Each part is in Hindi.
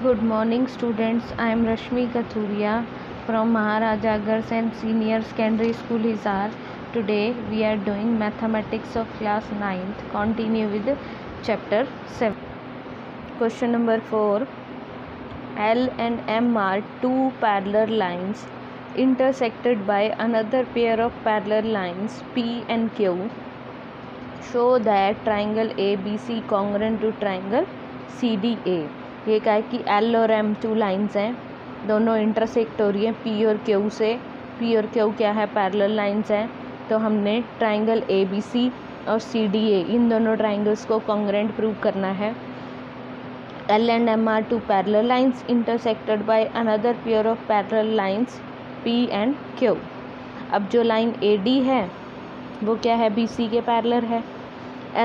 Good morning students, I am Rashmi Kathuria from Maharaja Agharsen Senior Secondary School Hisar. Today we are doing mathematics of class 9th. Continue with chapter 7. Question number 4. L and M are two parallel lines intersected by another pair of parallel lines P and Q. Show that triangle ABC congruent to triangle CDA. ये क्या है कि L और M टू लाइंस हैं, दोनों इंटरसेक्ट हो रही हैं P और Q से. P और Q क्या है, पैरेलल लाइंस हैं. तो हमने ट्राइंगल ABC और CDA इन दोनों ट्राइंगल्स को कॉन्ग्रुएंट प्रूव करना है. L and M are two parallel lines intersected by another pair of parallel lines P and Q. अब जो लाइन AD है वो क्या है, BC के पैरेलल है.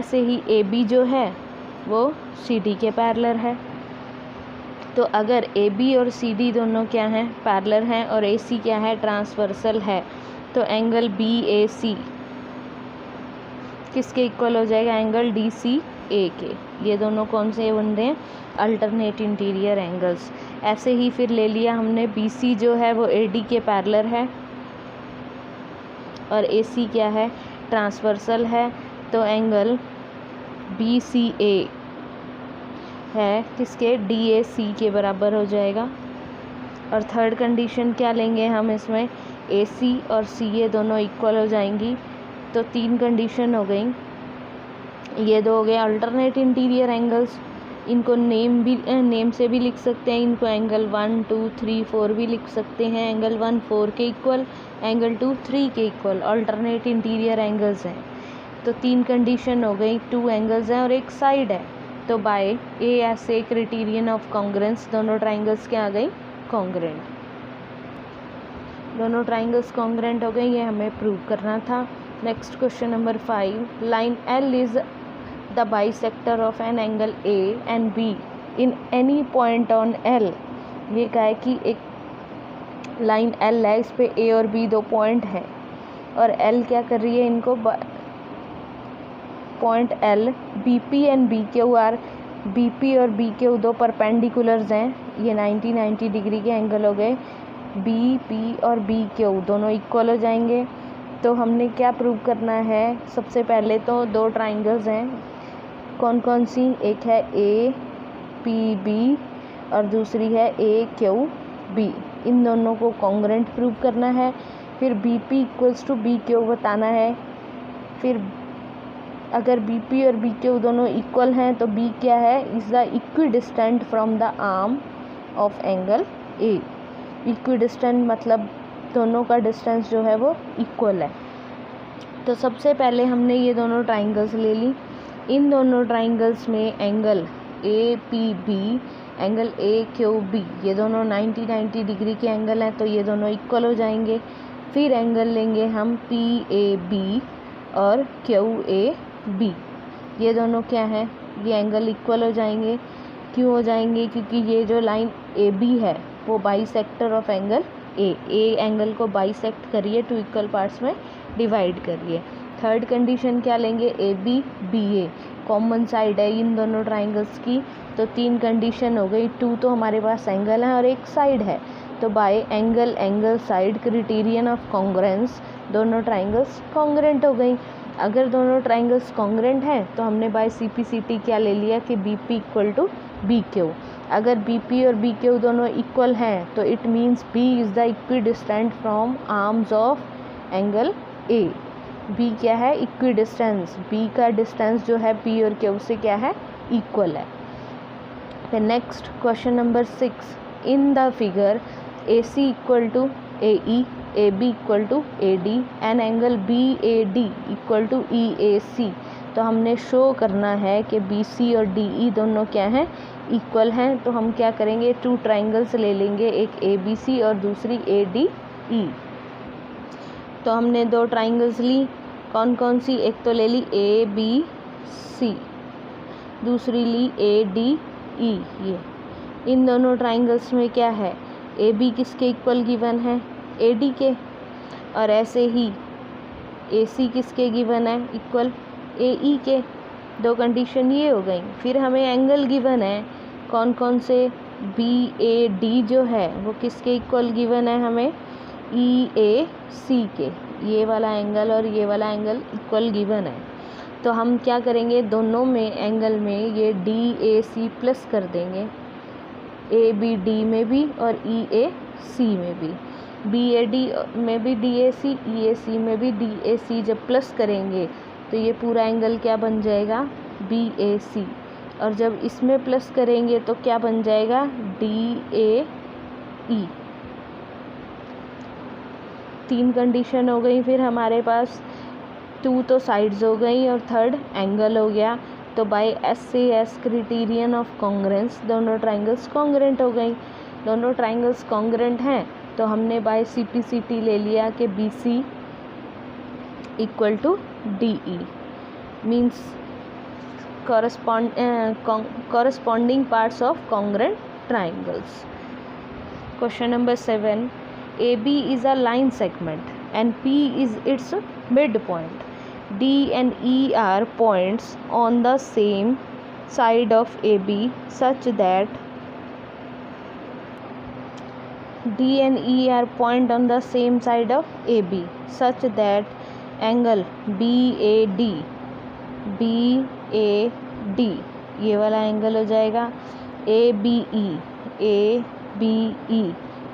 ऐसे ही AB जो है वो CD के पैरेलल है. तो अगर AB और CD दोनों क्या हैं, पैरेलल हैं, और AC क्या है, ट्रांसवर्सल है, तो एंगल BAC किसके इक्वल हो जाएगा, एंगल DCA के. ये दोनों कौन से बनते हैं, अल्टरनेट इंटीरियर एंगल्स. ऐसे ही फिर ले लिया हमने BC जो है वो AD के पैरेलल है और AC क्या है, ट्रांसवर्सल है, तो एंगल BCA है किसके, DAC के बराबर हो जाएगा. और थर्ड कंडीशन क्या लेंगे हम इसमें, AC और CA दोनों इक्वल हो जाएंगी. तो तीन कंडीशन हो गई. ये दो हो गए अल्टरनेट इंटीरियर एंगल्स. इनको नेम से भी लिख सकते हैं. इनको एंगल 1, 2, 3, 4 भी लिख सकते हैं. एंगल 1 4 के इक्वल, एंगल 2 3 के इक्वल अल्टरनेट इंटीरियर एंगल्स हैं. तो तीन कंडीशन हो गई, 2 एंगल्स हैं और एक साइड है. तो by ASA criterion of congruence दोनों ट्राइंगल्स क्या आ गई, कॉन्ग्रुएंट. दोनों ट्राइंगल्स कॉन्ग्रुएंट हो गए, ये हमें प्रूव करना था. Next question number 5. Line L is the bisector of an angle A and B in any point on L. ये क्या है कि एक लाइन L है, इस पे A और B दो पॉइंट हैं और L क्या कर रही है, इनको point L BP and BQ are, BP और BQ दो परपेंडिकुलर्स हैं. ये 90 डिग्री के एंगल हो गए. BP और BQ दोनों इक्वल हो जाएंगे. तो हमने क्या प्रूव करना है, सबसे पहले तो दो ट्राइंगल्स हैं, कौन कौन सी, एक है APB और दूसरी है AQB. इन दोनों को कॉन्ग्रुएंट प्रूव करना है. फिर BP इक्वल्स टू BQ बताना है. फिर अगर BP और BQ दोनों इक्वल हैं तो B क्या है, is the equidistant from the arm of angle A. Equidistant मतलब दोनों का डिस्टेंस जो है वो इक्वल है. तो सबसे पहले हमने ये दोनों ट्राइंगल्स ले ली. इन दोनों ट्राइंगल्स में एंगल APB, एंगल AQB ये दोनों 90 डिग्री के एंगल हैं, तो ये दोनों इक्वल हो जाएंगे. फिर एंगल लेंगे हम PAB और QAB. ये दोनों क्या हैं, ये एंगल इक्वल हो जाएंगे. क्यों हो जाएंगे, क्योंकि ये जो लाइन AB है वो bisector of angle A angle को बाइसेक्ट करिए, टू इक्वल पार्ट्स में डिवाइड करिए. थर्ड कंडीशन क्या लेंगे, AB BA कॉमन साइड है इन दोनों ट्राइंगल्स की. तो तीन कंडीशन हो गई. 2 तो हमारे पास एंगल है और एक साइड है. तो by angle side criterion of congruence दोनों ट्राइंगल्स कॉन्ग्रुएंट हो गई. अगर दोनों ट्राइंगल्स कॉन्ग्रुएंट हैं तो हमने बाय CPCT क्या ले लिया कि BP इक्वल टू BQ. अगर BP और BQ दोनों इक्वल हैं तो it means B is the equidistant from arms of angle A. B क्या है, इक्विडिस्टेंस. B का डिस्टेंस जो है P और Q से क्या है, इक्वल है. फिर next question number 6. In the figure AC equal to AE, AB equal to AD and angle BAD equal to EAC. तो हमने शो करना है कि BC और DE दोनों क्या हैं, इक्वल हैं. तो हम क्या करेंगे, 2 ट्राइंगल्स ले लेंगे, एक ABC और दूसरी ADE. तो हमने दो ट्राइंगल्स ली, कौन कौन सी, एक तो ले ली ABC, दूसरी ली ADE. ये इन दोनों ट्राइंगल्स में क्या है, AB किसके इक्वल गिवन है, AD के. और ऐसे ही AC किसके गिवन है, इक्वल AE के. दो कंडीशन ये हो गई. फिर हमें एंगल गिवन है, कौन कौन से, BAD जो है वो किसके इक्वल गिवन है हमें, EAC के। ये वाला एंगल और ये वाला एंगल इक्वल गिवन है, तो हम क्या करेंगे, दोनों में एंगल में ये DAC प्लस कर देंगे, ABD में भी और EAC में भी। BAD में भी DAC, EAC में भी DAC जब प्लस करेंगे तो ये पूरा एंगल क्या बन जाएगा, BAC। और जब इसमें प्लस करेंगे तो क्या बन जाएगा, DAE। 3 कंडीशन हो गई फिर हमारे पास, 2 तो साइड्स हो गई और 3rd एंगल हो गया। तो by SAS criterion of congruence दोनों ट्राइंगल्स कॉन्ग्रेंट हो गई। दोनों ट्राइंगल्स कॉन्ग्रेंट हैं तो हमने बाय CPCT ले लिया कि BC equal to DE means corresponding parts of congruent triangles. Question number 7. AB is a line segment and P is its midpoint. D and E are points on the same side of AB such that angle BAD ये वाला एंगल हो जाएगा ABE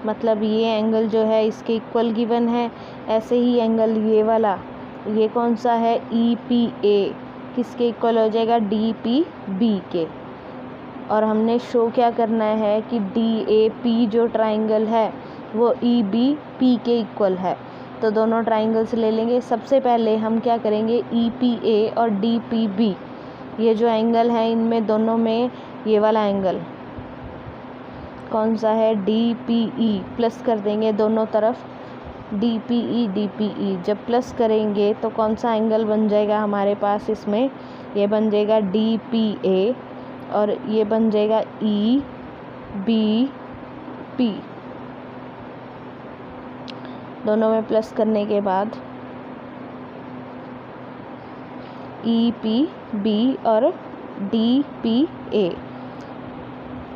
मतलब ये एंगल जो है इसके इक्वल गिवन है। ऐसे ही एंगल ये वाला, ये कौन सा है, EPA किसके इक्वल हो जाएगा, DPB के। और हमने शो क्या करना है कि DAP जो ट्राइंगल है वो EBP के इक्वल है। तो दोनों ट्राइंगल्स ले लेंगे। सबसे पहले हम क्या करेंगे, EPA और DPB ये जो एंगल है इनमें दोनों में ये वाला एंगल कौन सा है, DPE प्लस कर देंगे दोनों तरफ, DPE जब प्लस करेंगे तो कौन सा एंगल बन जाएगा हमारे पास, इसमें ये बन जाएगा DPA और ये बन जाएगा EBP। दोनों में प्लस करने के बाद EPB और DPA।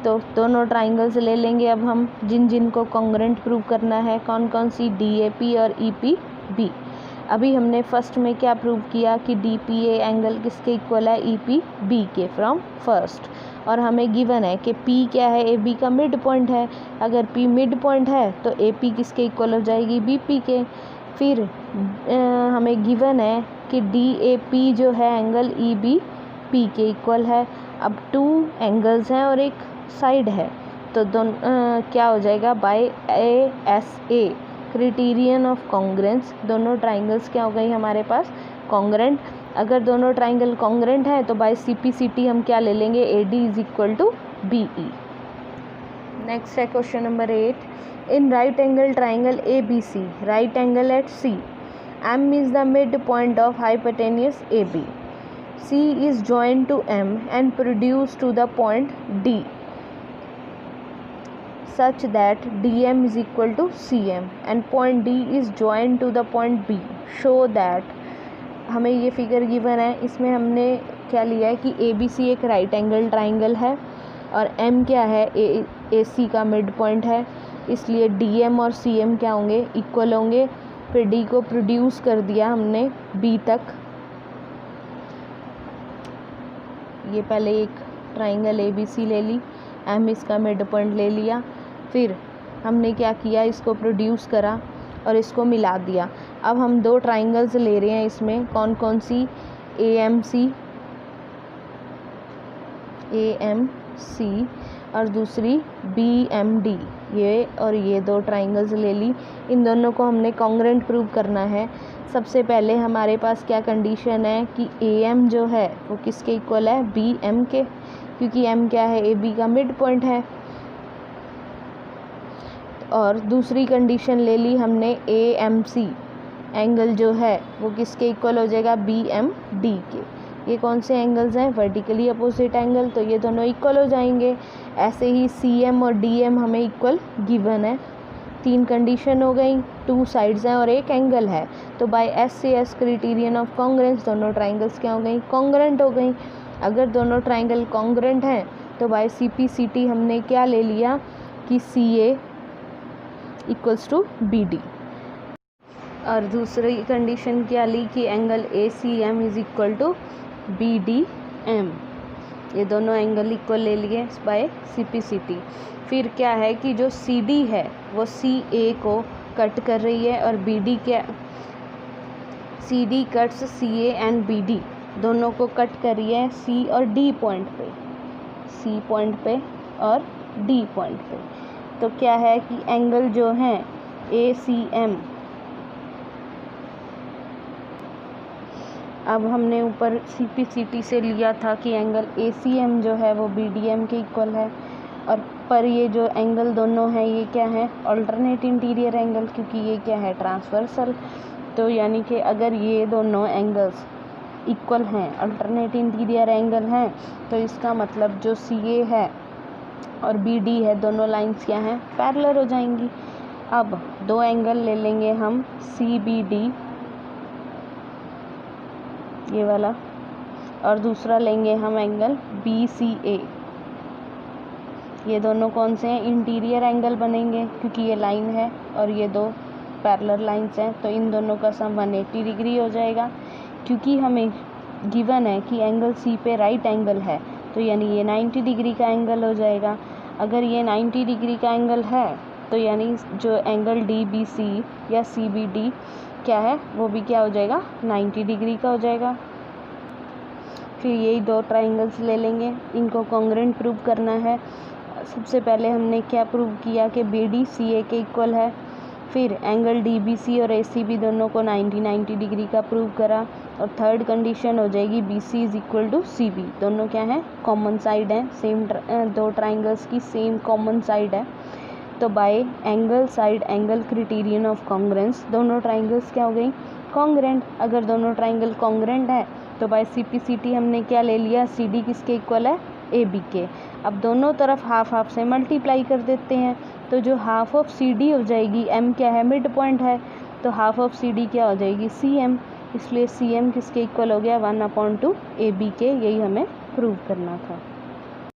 तो दोनों ट्राइंगल्स ले लेंगे अब हम जिनको कॉन्ग्रेंट प्रूव करना है, कौन कौन सी, DAP और EPB। अभी हमने फर्स्ट में क्या प्रूव किया कि DPA एंगल किसके इक्वल है, EPB के फ्रॉम फर्स्ट। और हमें गिवन है कि P क्या है, AB का मिड पॉइंट है। अगर P मिड पॉइंट है तो AP किसके इक्वल हो जाएगी, BP के। फिर हमें गिवन है कि DAP जो है एंगल EBP के इक्वल है। अब 2 एंगल्स हैं और एक साइड है तो क्या हो जाएगा, by ASA criterion of congruence दोनों ट्राइंगल्स क्या हो गई हमारे पास, कॉन्ग्रेंट। अगर दोनों ट्राइंगल कॉन्ग्रेंट है तो बाय CPCT हम क्या ले लेंगे, AD is equal to BE। Next है question number 8। In right angle triangle ABC, right angle at C, M is the midpoint of hypotenuse AB. C is joined to M and produced to the point D such that DM is equal to CM and point D is joined to the point B. Show that, हमें ये फिगर गिवन है, इसमें हमने क्या लिया है कि ABC एक राइट एंगल ट्राइंगल है और M क्या है, AC का मिड पॉइंट है, इसलिए DM और CM क्या होंगे, इक्वल होंगे। फिर D को प्रोड्यूस कर दिया हमने B तक। ये पहले एक ट्राइंगल ABC ले ली, M इसका मिड पॉइंट ले लिया, फिर हमने क्या किया, इसको प्रोड्यूस करा और इसको मिला दिया। अब हम 2 ट्राइंगल्स ले रहे हैं इसमें, कौन कौन सी, AMC और दूसरी BMD। ये और ये 2 ट्राइंगल्स ले ली, इन दोनों को हमने कॉन्ग्रेंट प्रूव करना है। सबसे पहले हमारे पास क्या कंडीशन है कि AM जो है वो किसके इक्वल है, BM के, क्योंकि M क्या है, AB का मिड पॉइंट है। और दूसरी कंडीशन ले ली हमने, AMC एंगल जो है वो किसके इक्वल हो जाएगा, BMD के। ये कौन से एंगल्स हैं, वर्टिकली अपोजिट एंगल, तो ये दोनों इक्वल हो जाएंगे। ऐसे ही CM और DM हमें इक्वल गिवन है। 3 कंडीशन हो गई, 2 साइड्स हैं और एक एंगल है, तो by SAS criterion of congruence दोनों ट्राइंगल्स क्या हो गई, कॉन्ग्रेंट हो गई। अगर दोनों ट्राइंगल कॉन्ग्रेंट हैं तो by C P C T हमने क्या ले लिया कि C A equals to B D. और दूसरी कंडीशन क्या ली कि angle A C M is equal to B D M. ये दोनों एंगल इक्वल ले लिए by C P C T. फिर क्या है कि जो सी डी है वो सी ए को कट कर रही है और बी डी क्या, C D cuts C A and B D दोनों को कट कर रही है सी और डी पॉइंट पे, सी पॉइंट पे और डी पॉइंट पे। तो क्या है कि एंगल जो है ए सी एम, अब हमने ऊपर सी पी सी टी से लिया था कि एंगल ए सी एम जो है वो बी डी एम के इक्वल है, और पर ये जो एंगल दोनों हैं ये क्या है, अल्टरनेट इंटीरियर एंगल, क्योंकि ये क्या है, ट्रांसवर्सल। तो यानी कि अगर ये दोनों एंगल्स इक्वल हैं, अल्टरनेट इंटीरियर एंगल हैं, तो इसका मतलब जो सी ए है और बी डी है दोनों लाइंस क्या हैं, पैरेलल हो जाएंगी। अब दो एंगल ले लेंगे हम सी बी डी, ये वाला, और दूसरा लेंगे हम एंगल बी सी ए। ये दोनों कौन से हैं, इंटीरियर एंगल बनेंगे, क्योंकि ये लाइन है और ये दो पैरेलल लाइंस हैं, तो इन दोनों का सम 180 डिग्री हो जाएगा। क्योंकि हमें गिवन है कि एंगल सी पे राइट एंगल है, तो यानी ये 90 डिग्री का एंगल हो जाएगा। अगर ये 90 डिग्री का एंगल है तो यानी जो एंगल डी बी सी या सी बी डी क्या है, वो भी क्या हो जाएगा, 90 डिग्री का हो जाएगा। फिर यही दो ट्राइंगल्स ले लेंगे, इनको कॉन्ग्रुएंट प्रूव करना है। सबसे पहले हमने क्या प्रूव किया कि बी डी सी ए के इक्वल है। फिर एंगल डी बी सी और ए सी बी दोनों को 90 डिग्री का प्रूव करा। और थर्ड कंडीशन हो जाएगी B C is equal to C B, दोनों क्या हैं, कॉमन साइड हैं, सेम दो ट्राइंगल्स की सेम कॉमन साइड है। तो by angle side angle criterion of congruence दोनों ट्राइंगल्स क्या हो गई, कॉन्ग्रुएंट। अगर दोनों ट्राइंगल कॉन्ग्रुएंट है तो by C P C T हमने क्या ले लिया, सी डी किसके इक्वल है, ए बी के। अब दोनों तरफ हाफ हाफ से मल्टीप्लाई कर देते हैं, तो जो हाफ ऑफ सी डी हो जाएगी, एम क्या है, मिड पॉइंट है, तो हाफ ऑफ सी डी क्या हो जाएगी, सी एम। इसलिए सी एम किसके इक्वल हो गया, 1/2 ए बी के। यही हमें प्रूव करना था।